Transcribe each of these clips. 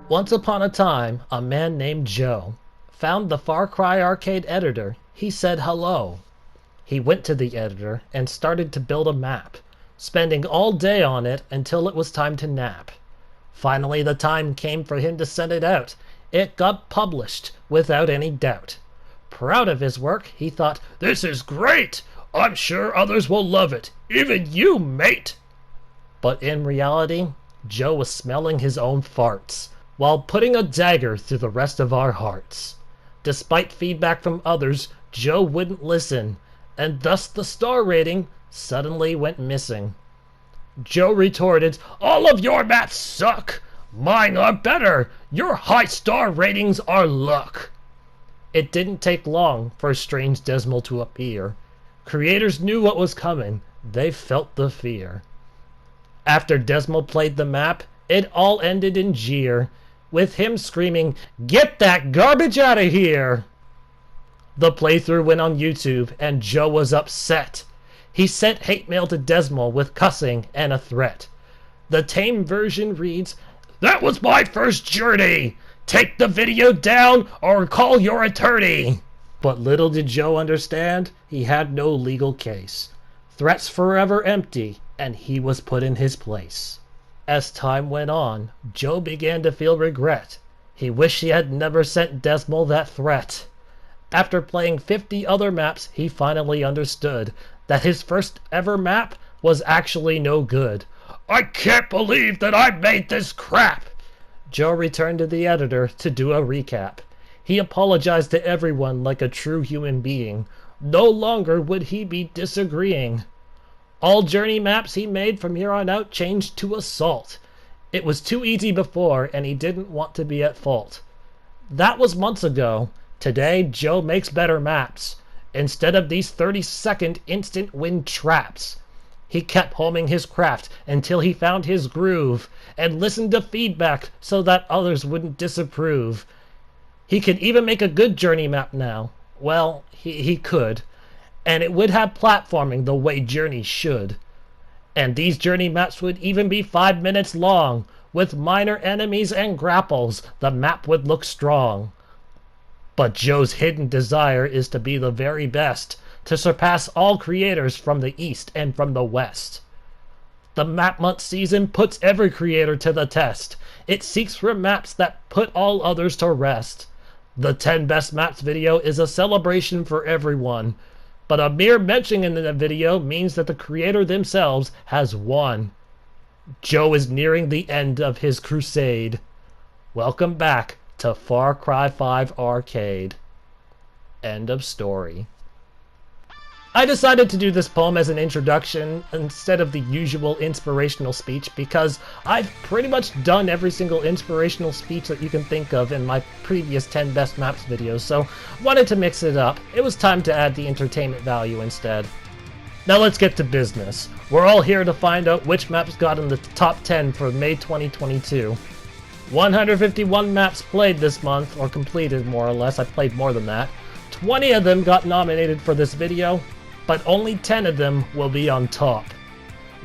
Once upon a time, a man named Joe found the Far Cry arcade editor. He said hello. He went to the editor and started to build a map, spending all day on it until it was time to nap. Finally, the time came for him to send it out. It got published without any doubt. Proud of his work, he thought, "This is great! I'm sure others will love it, even you, mate!" But in reality, Joe was smelling his own farts while putting a dagger through the rest of our hearts. Despite feedback from others, Joe wouldn't listen, and thus the star rating suddenly went missing. Joe retorted, "All of your maps suck! Mine are better! Your high star ratings are luck!" It didn't take long for Strange Dismal to appear. Creators knew what was coming. They felt the fear. After Dismal played the map, it all ended in jeer, with him screaming, "Get that garbage out of here!" The playthrough went on YouTube, and Joe was upset. He sent hate mail to Dismal with cussing and a threat. The tame version reads, "That was my first journey! Take the video down or call your attorney!" But little did Joe understand, he had no legal case. Threats forever empty, and he was put in his place. As time went on, Joe began to feel regret. He wished he had never sent Dismal that threat. After playing 50 other maps, he finally understood that his first ever map was actually no good. "I can't believe that I made this crap!" Joe returned to the editor to do a recap. He apologized to everyone like a true human being. No longer would he be disagreeing. All journey maps he made from here on out changed to Assault. It was too easy before, and he didn't want to be at fault. That was months ago. Today, Joe makes better maps. Instead of these 30-second instant win traps. He kept honing his craft until he found his groove, and listened to feedback so that others wouldn't disapprove. He can even make a good journey map now. Well, he could. And it would have platforming the way journeys should. And these journey maps would even be 5 minutes long. With minor enemies and grapples, the map would look strong. But Joe's hidden desire is to be the very best, to surpass all creators from the East and from the West. The Map Month season puts every creator to the test. It seeks for maps that put all others to rest. The 10 Best Maps video is a celebration for everyone. But a mere mention in the video means that the creator themselves has won. Joe is nearing the end of his crusade. Welcome back to Far Cry 5 Arcade. End of story. I decided to do this poem as an introduction instead of the usual inspirational speech because I've pretty much done every single inspirational speech that you can think of in my previous 10 Best Maps videos, so wanted to mix it up. It was time to add the entertainment value instead. Now let's get to business. We're all here to find out which maps got in the top 10 for May 2022. 151 maps played this month, or completed more or less. I played more than that. 20 of them got nominated for this video, but only 10 of them will be on top.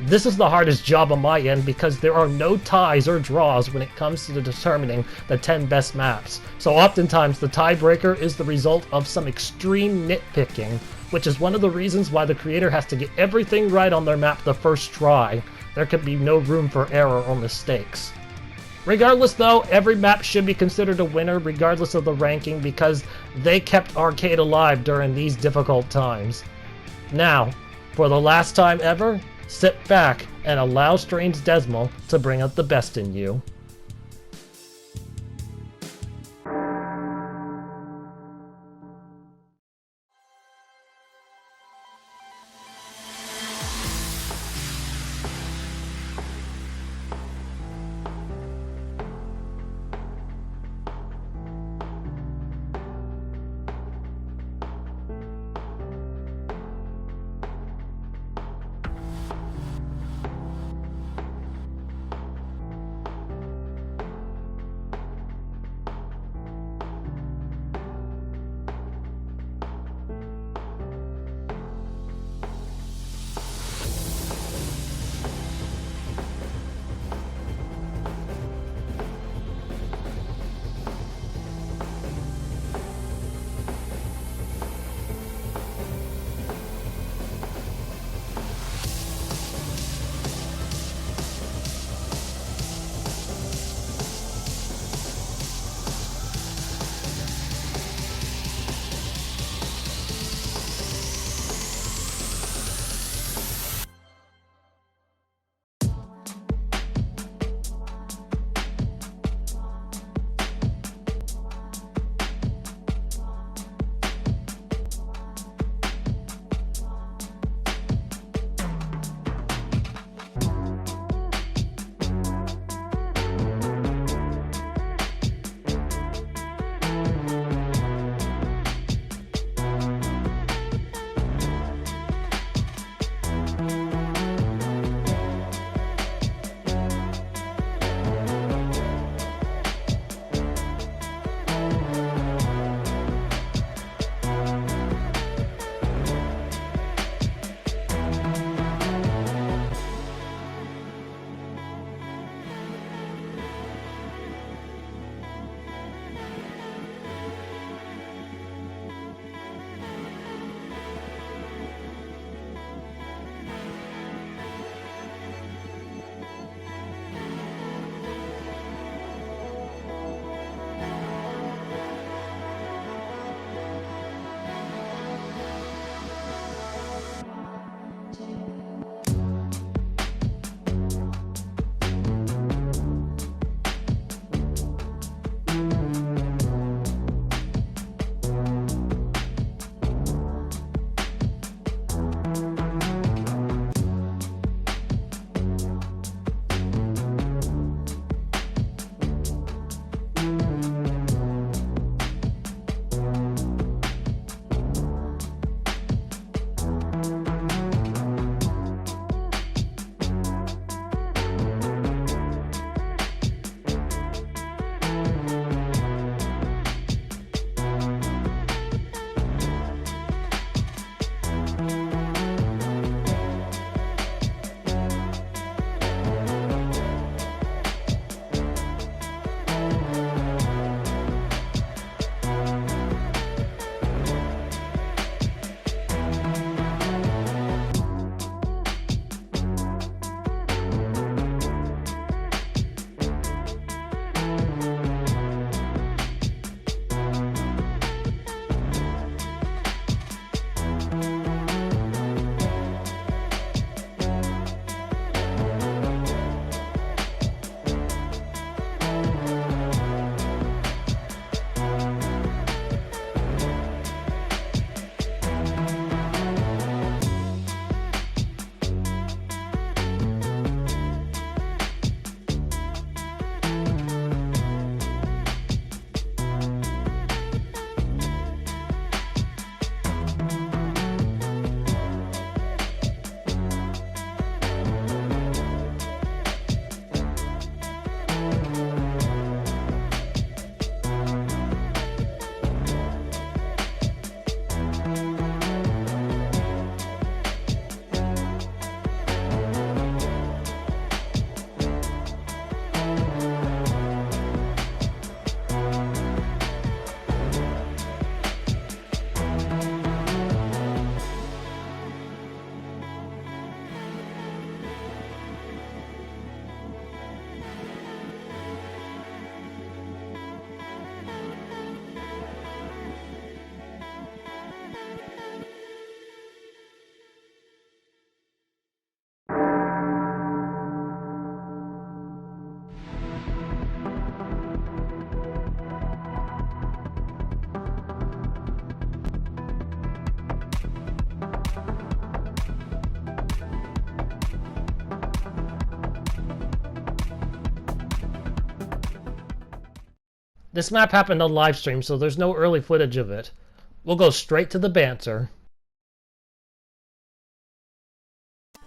This is the hardest job on my end because there are no ties or draws when it comes to determining the 10 best maps. So oftentimes the tiebreaker is the result of some extreme nitpicking, which is one of the reasons why the creator has to get everything right on their map the first try. There could be no room for error or mistakes. Regardless though, every map should be considered a winner regardless of the ranking because they kept arcade alive during these difficult times. Now, for the last time ever, sit back and allow Strange Dismal to bring out the best in you. This map happened on live stream, so there's no early footage of it. We'll go straight to the banter.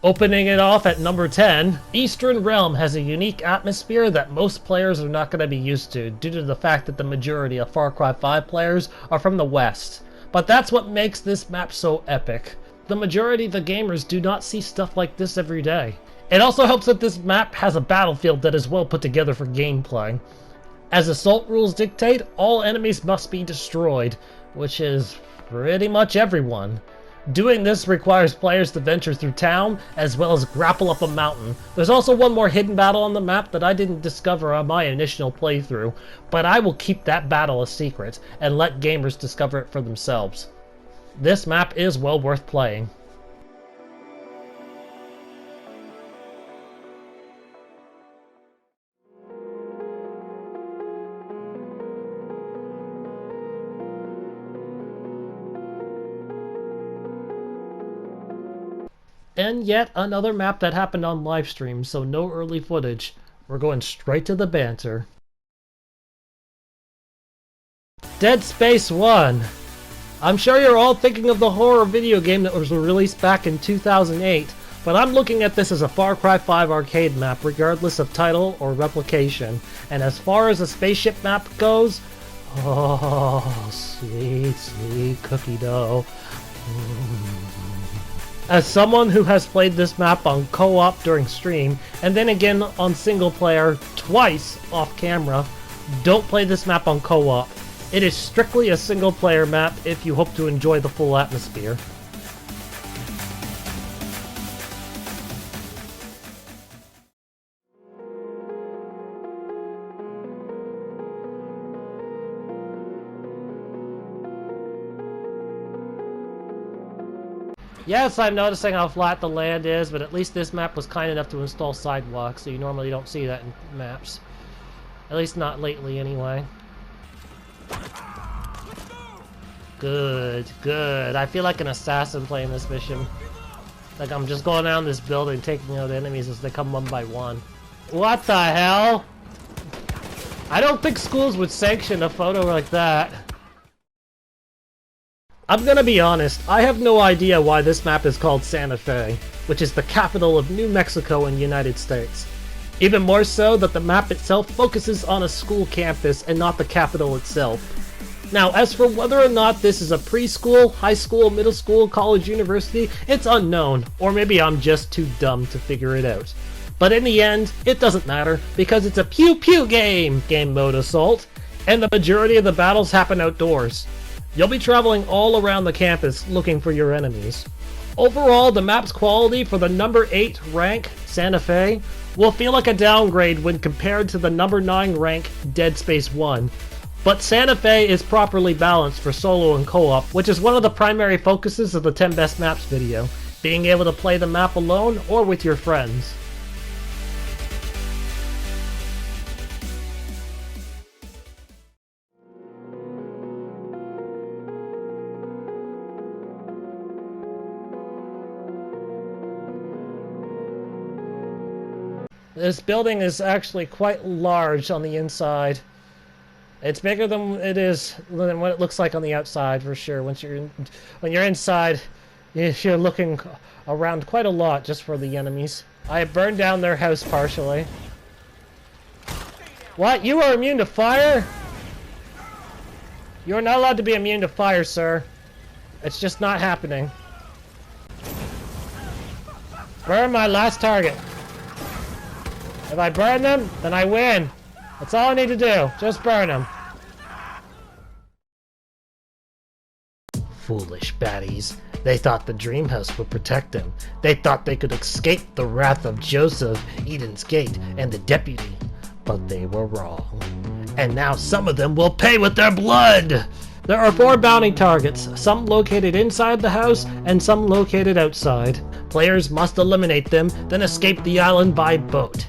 Opening it off at number 10, Eastern Realm has a unique atmosphere that most players are not going to be used to, due to the fact that the majority of Far Cry 5 players are from the West. But that's what makes this map so epic. The majority of the gamers do not see stuff like this every day. It also helps that this map has a battlefield that is well put together for gameplay. As assault rules dictate, all enemies must be destroyed, which is pretty much everyone. Doing this requires players to venture through town, as well as grapple up a mountain. There's also one more hidden battle on the map that I didn't discover on my initial playthrough, but I will keep that battle a secret, and let gamers discover it for themselves. This map is well worth playing. And yet another map that happened on livestream, so no early footage. We're going straight to the banter. Dead Space 1. I'm sure you're all thinking of the horror video game that was released back in 2008, but I'm looking at this as a Far Cry 5 arcade map regardless of title or replication. And as far as a spaceship map goes, oh, sweet, sweet cookie dough. As someone who has played this map on co-op during stream, and then again on single player twice off camera, don't play this map on co-op. It is strictly a single player map if you hope to enjoy the full atmosphere. Yes, I'm noticing how flat the land is, but at least this map was kind enough to install sidewalks, so you normally don't see that in maps. At least not lately, anyway. Good, good. I feel like an assassin playing this mission. Like I'm just going down this building, taking out enemies as they come one by one. What the hell? I don't think schools would sanction a photo like that. I'm gonna be honest, I have no idea why this map is called Santa Fe, which is the capital of New Mexico in the United States. Even more so that the map itself focuses on a school campus and not the capital itself. Now, as for whether or not this is a preschool, high school, middle school, college, university, it's unknown, or maybe I'm just too dumb to figure it out. But in the end, it doesn't matter, because it's a pew-pew game mode assault, and the majority of the battles happen outdoors. You'll be traveling all around the campus looking for your enemies. Overall, the map's quality for the number 8 rank, Santa Fe, will feel like a downgrade when compared to the number 9 rank, Dead Space 1. But Santa Fe is properly balanced for solo and co-op, which is one of the primary focuses of the 10 Best Maps video, being able to play the map alone or with your friends. This building is actually quite large on the inside. It's bigger than what it looks like on the outside, for sure. When you're inside, you're looking around quite a lot just for the enemies. I burned down their house partially. What? You are immune to fire? You are not allowed to be immune to fire, sir. It's just not happening. Burn my last target. If I burn them, then I win. That's all I need to do. Just burn them. Foolish baddies. They thought the dream house would protect them. They thought they could escape the wrath of Joseph, Eden's Gate, and the deputy. But they were wrong. And now some of them will pay with their blood! There are 4 bounty targets, some located inside the house and some located outside. Players must eliminate them, then escape the island by boat.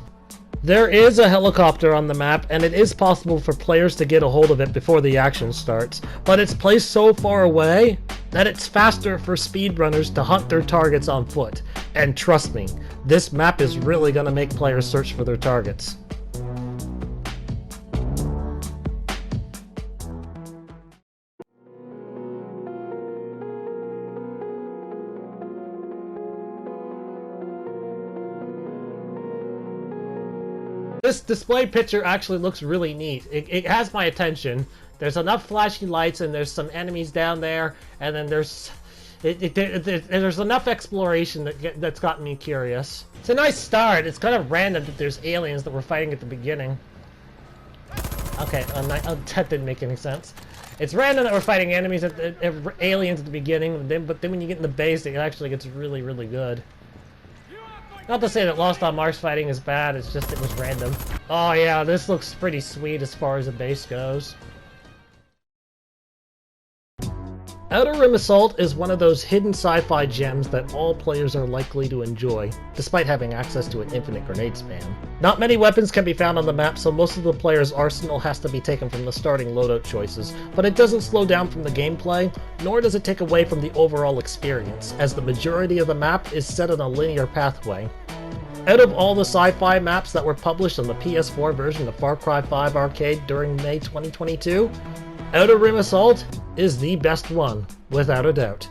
There is a helicopter on the map, and it is possible for players to get a hold of it before the action starts, but it's placed so far away that it's faster for speedrunners to hunt their targets on foot. And trust me, this map is really going to make players search for their targets. This display picture actually looks really neat. It has my attention. There's enough flashing lights, and there's some enemies down there, and then there's enough exploration that's gotten me curious. It's a nice start. It's kind of random that there's aliens that we're fighting at the beginning. Okay, that didn't make any sense. It's random that we're fighting enemies aliens at the beginning, but then when you get in the base, it actually gets really, really good. Not to say that Lost on Mars fighting is bad, it's just it was random. Oh yeah, this looks pretty sweet as far as the base goes. Outer Rim Assault is one of those hidden sci-fi gems that all players are likely to enjoy, despite having access to an infinite grenade spam. Not many weapons can be found on the map, so most of the player's arsenal has to be taken from the starting loadout choices, but it doesn't slow down from the gameplay, nor does it take away from the overall experience, as the majority of the map is set on a linear pathway. Out of all the sci-fi maps that were published on the PS4 version of Far Cry 5 Arcade during May 2022, Outer Rim Assault is the best one, without a doubt.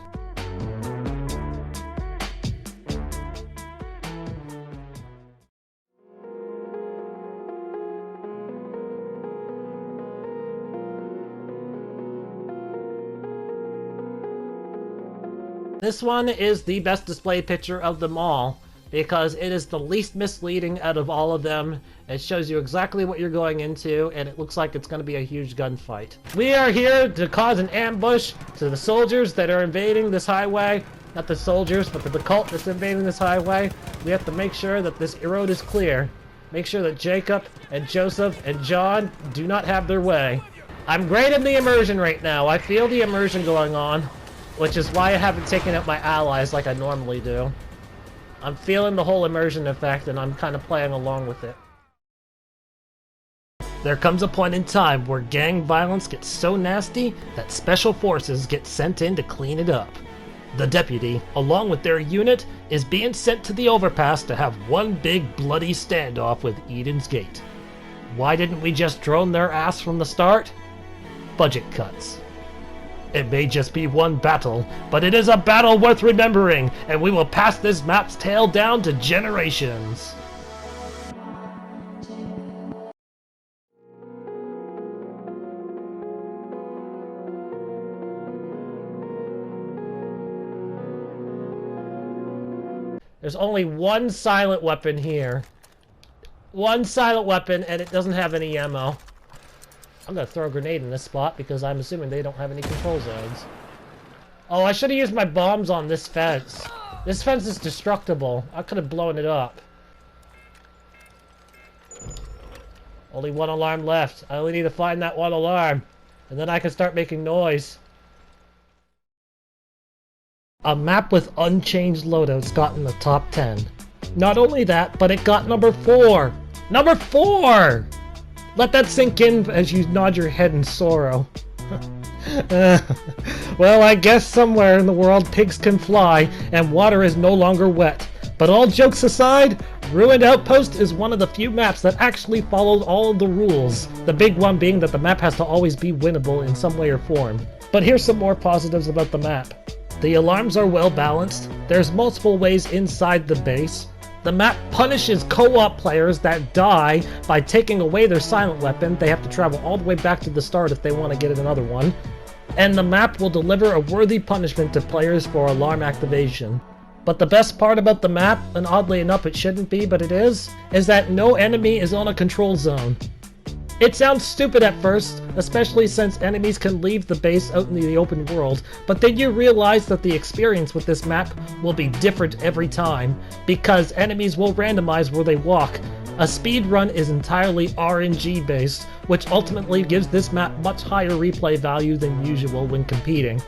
This one is the best display picture of them all, because it is the least misleading out of all of them. It shows you exactly what you're going into, and it looks like it's going to be a huge gunfight. We are here to cause an ambush to the soldiers that are invading this highway. Not the soldiers, but the cult that's invading this highway. We have to make sure that this road is clear. Make sure that Jacob and Joseph and John do not have their way. I'm great in the immersion right now. I feel the immersion going on, which is why I haven't taken out my allies like I normally do. I'm feeling the whole immersion effect, and I'm kind of playing along with it. There comes a point in time where gang violence gets so nasty that special forces get sent in to clean it up. The deputy, along with their unit, is being sent to the overpass to have one big bloody standoff with Eden's Gate. Why didn't we just drone their ass from the start? Budget cuts. It may just be one battle, but it is a battle worth remembering, and we will pass this map's tale down to generations. There's only one silent weapon here. One silent weapon, and it doesn't have any ammo. I'm gonna throw a grenade in this spot because I'm assuming they don't have any control zones. Oh, I should have used my bombs on this fence. This fence is destructible. I could have blown it up. Only one alarm left. I only need to find that one alarm, and then I can start making noise. A map with unchanged loadouts got in the top 10. Not only that, but it got number 4! Number 4! Let that sink in as you nod your head in sorrow. Well, I guess somewhere in the world pigs can fly, and water is no longer wet. But all jokes aside, Ruined Outpost is one of the few maps that actually followed all of the rules. The big one being that the map has to always be winnable in some way or form. But here's some more positives about the map. The alarms are well balanced, there's multiple ways inside the base, the map punishes co-op players that die by taking away their silent weapon. They have to travel all the way back to the start if they want to get another one. And the map will deliver a worthy punishment to players for alarm activation. But the best part about the map, and oddly enough it shouldn't be, but it is that no enemy is on a control zone. It sounds stupid at first, especially since enemies can leave the base out in the open world, but then you realize that the experience with this map will be different every time, because enemies will randomize where they walk. A speedrun is entirely RNG based, which ultimately gives this map much higher replay value than usual when competing.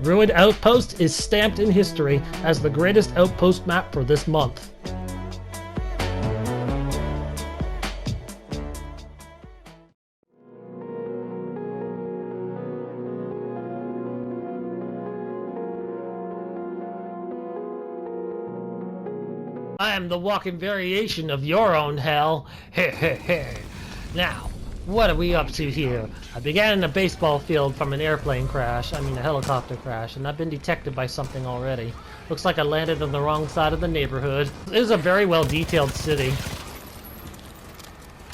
Ruined Outpost is stamped in history as the greatest Outpost map for this month. I am the walking variation of your own hell. Heh heh heh. Now, what are we up to here? I began in a baseball field from an airplane crash, a helicopter crash, and I've been detected by something already. Looks like I landed on the wrong side of the neighborhood. This is a very well detailed city.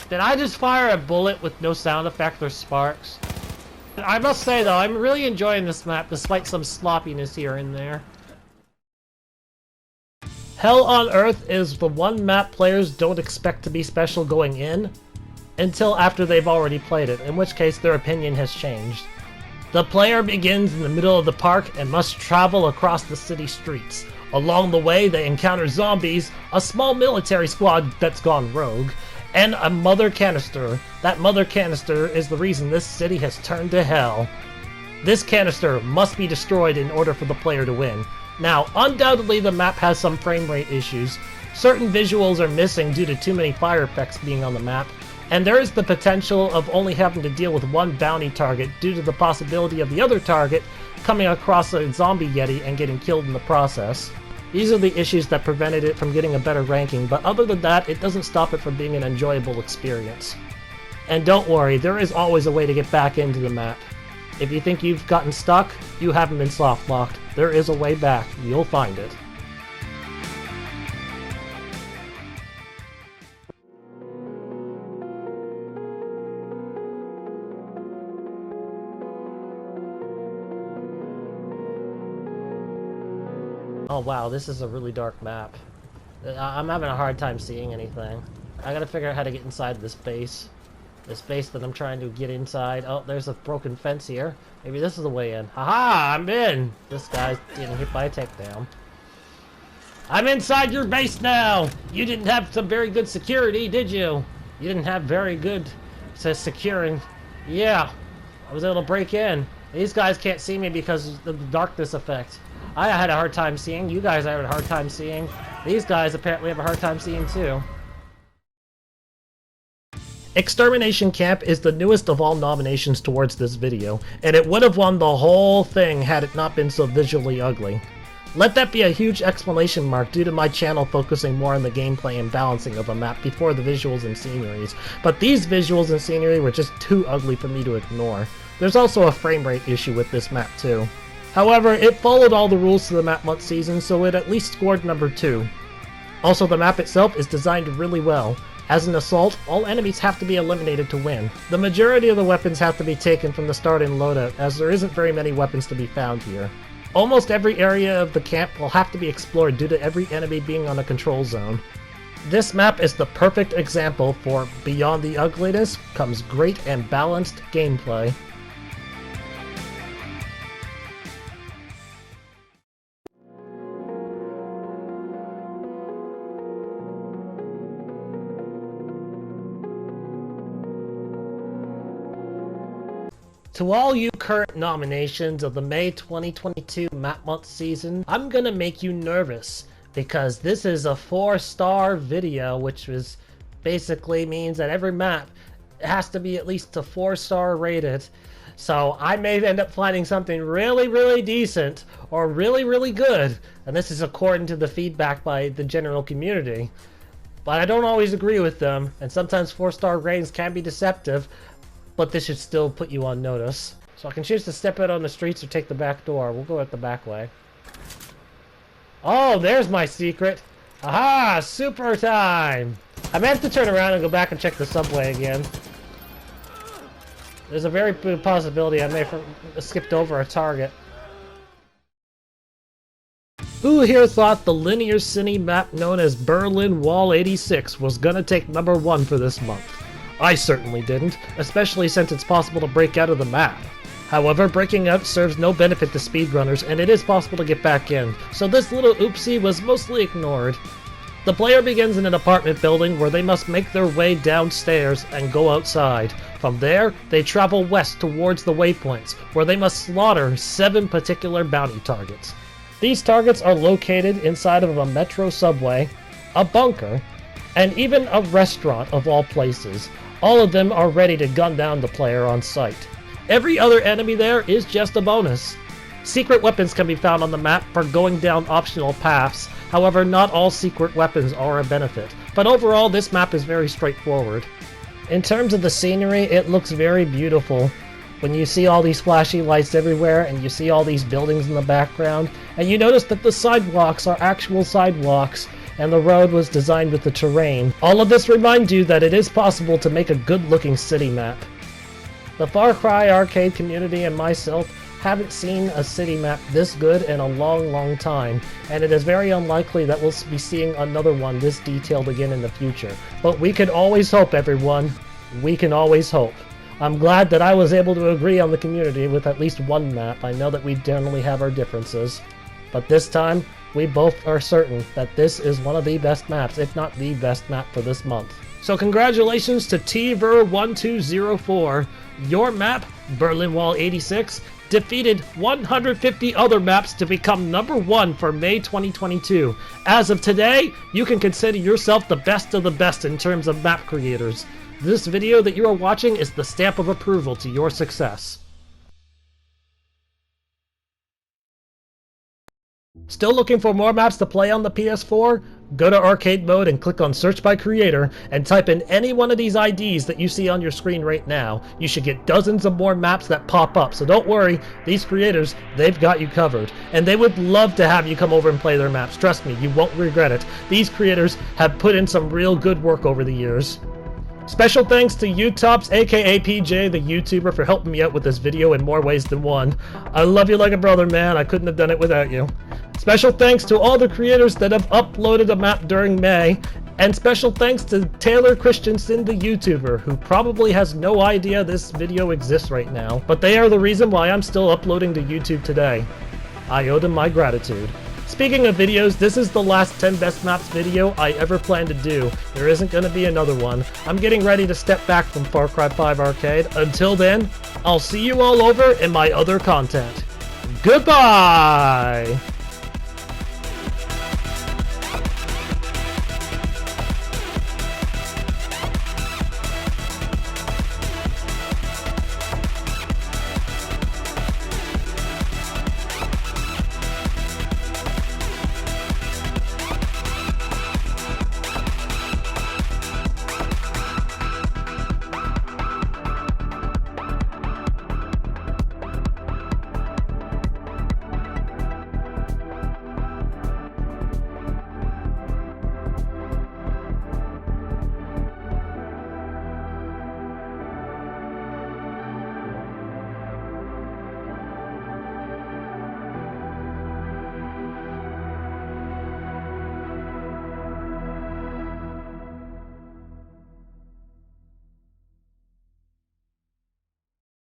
Did I just fire a bullet with no sound effect or sparks? I must say though, I'm really enjoying this map despite some sloppiness here and there. Hell on Earth is the one map players don't expect to be special going in until after they've already played it, in which case their opinion has changed. The player begins in the middle of the park and must travel across the city streets. Along the way, they encounter zombies, a small military squad that's gone rogue, and a mother canister. That mother canister is the reason this city has turned to hell. This canister must be destroyed in order for the player to win. Now, undoubtedly the map has some frame rate issues. Certain visuals are missing due to too many fire effects being on the map, and there is the potential of only having to deal with one bounty target due to the possibility of the other target coming across a zombie yeti and getting killed in the process. These are the issues that prevented it from getting a better ranking, but other than that, it doesn't stop it from being an enjoyable experience. And don't worry, there is always a way to get back into the map. If you think you've gotten stuck, you haven't been soft-locked. There is a way back. You'll find it. Oh wow, this is a really dark map. I'm having a hard time seeing anything. I gotta figure out how to get inside this base. This base that I'm trying to get inside. Oh, there's a broken fence here. Maybe this is the way in. Haha, I'm in! This guy's getting hit by a takedown. I'm inside your base now! You didn't have some very good security, did you? You didn't have very good securing. Yeah, I was able to break in. These guys can't see me because of the darkness effect. I had a hard time seeing. You guys had a hard time seeing. These guys apparently have a hard time seeing too. Extermination Camp is the newest of all nominations towards this video, and it would have won the whole thing had it not been so visually ugly. Let that be a huge exclamation mark due to my channel focusing more on the gameplay and balancing of a map before the visuals and sceneries, but these visuals and scenery were just too ugly for me to ignore. There's also a frame rate issue with this map too. However, it followed all the rules to the map month season, so it at least scored number 2. Also, the map itself is designed really well. As an assault, all enemies have to be eliminated to win. The majority of the weapons have to be taken from the starting loadout, as there isn't very many weapons to be found here. Almost every area of the camp will have to be explored due to every enemy being on a control zone. This map is the perfect example for beyond the ugliness comes great and balanced gameplay. To all you current nominations of the May 2022 Map Month season, I'm gonna make you nervous, because this is a 4-star video, which basically means that every map has to be at least a 4-star rated. So I may end up finding something really, really decent, or really, really good, and this is according to the feedback by the general community. But I don't always agree with them, and sometimes 4-star ratings can be deceptive, but this should still put you on notice. So I can choose to step out on the streets or take the back door. We'll go at the back way. Oh, there's my secret. Aha! Super time! I meant to turn around and go back and check the subway again. There's a very good possibility I may have skipped over a target. Who here thought the linear cine map known as Berlin Wall 86 was gonna take number 1 for this month? I certainly didn't, especially since it's possible to break out of the map. However, breaking out serves no benefit to speedrunners, and it is possible to get back in, so this little oopsie was mostly ignored. The player begins in an apartment building where they must make their way downstairs and go outside. From there, they travel west towards the waypoints, where they must slaughter 7 particular bounty targets. These targets are located inside of a metro subway, a bunker, and even a restaurant of all places. All of them are ready to gun down the player on sight. Every other enemy there is just a bonus. Secret weapons can be found on the map for going down optional paths, however not all secret weapons are a benefit, but overall this map is very straightforward. In terms of the scenery, it looks very beautiful. When you see all these flashy lights everywhere and you see all these buildings in the background, and you notice that the sidewalks are actual sidewalks, and the road was designed with the terrain. All of this reminds you that it is possible to make a good-looking city map. The Far Cry arcade community and myself haven't seen a city map this good in a long time, and it is very unlikely that we'll be seeing another one this detailed again in the future. But we can always hope, everyone. We can always hope. I'm glad that I was able to agree on the community with at least one map. I know that we generally have our differences, but this time we both are certain that this is one of the best maps, if not the best map for this month. So congratulations to TVer1204. Your map, Berlin Wall 86, defeated 150 other maps to become #1 for May 2022. As of today, you can consider yourself the best of the best in terms of map creators. This video that you are watching is the stamp of approval to your success. Still looking for more maps to play on the PS4? Go to arcade mode and click on search by creator and type in any one of these IDs that you see on your screen right now. You should get dozens of more maps that pop up, so don't worry, these creators, they've got you covered. And they would love to have you come over and play their maps. Trust me, you won't regret it. These creators have put in some real good work over the years. Special thanks to Utops, aka PJ, the YouTuber, for helping me out with this video in more ways than one. I love you like a brother, man. I couldn't have done it without you. Special thanks to all the creators that have uploaded a map during May. And special thanks to Taylor Christensen, the YouTuber, who probably has no idea this video exists right now. But they are the reason why I'm still uploading to YouTube today. I owe them my gratitude. Speaking of videos, this is the last 10 best maps video I ever plan to do. There isn't going to be another one. I'm getting ready to step back from Far Cry 5 Arcade. Until then, I'll see you all over in my other content. Goodbye!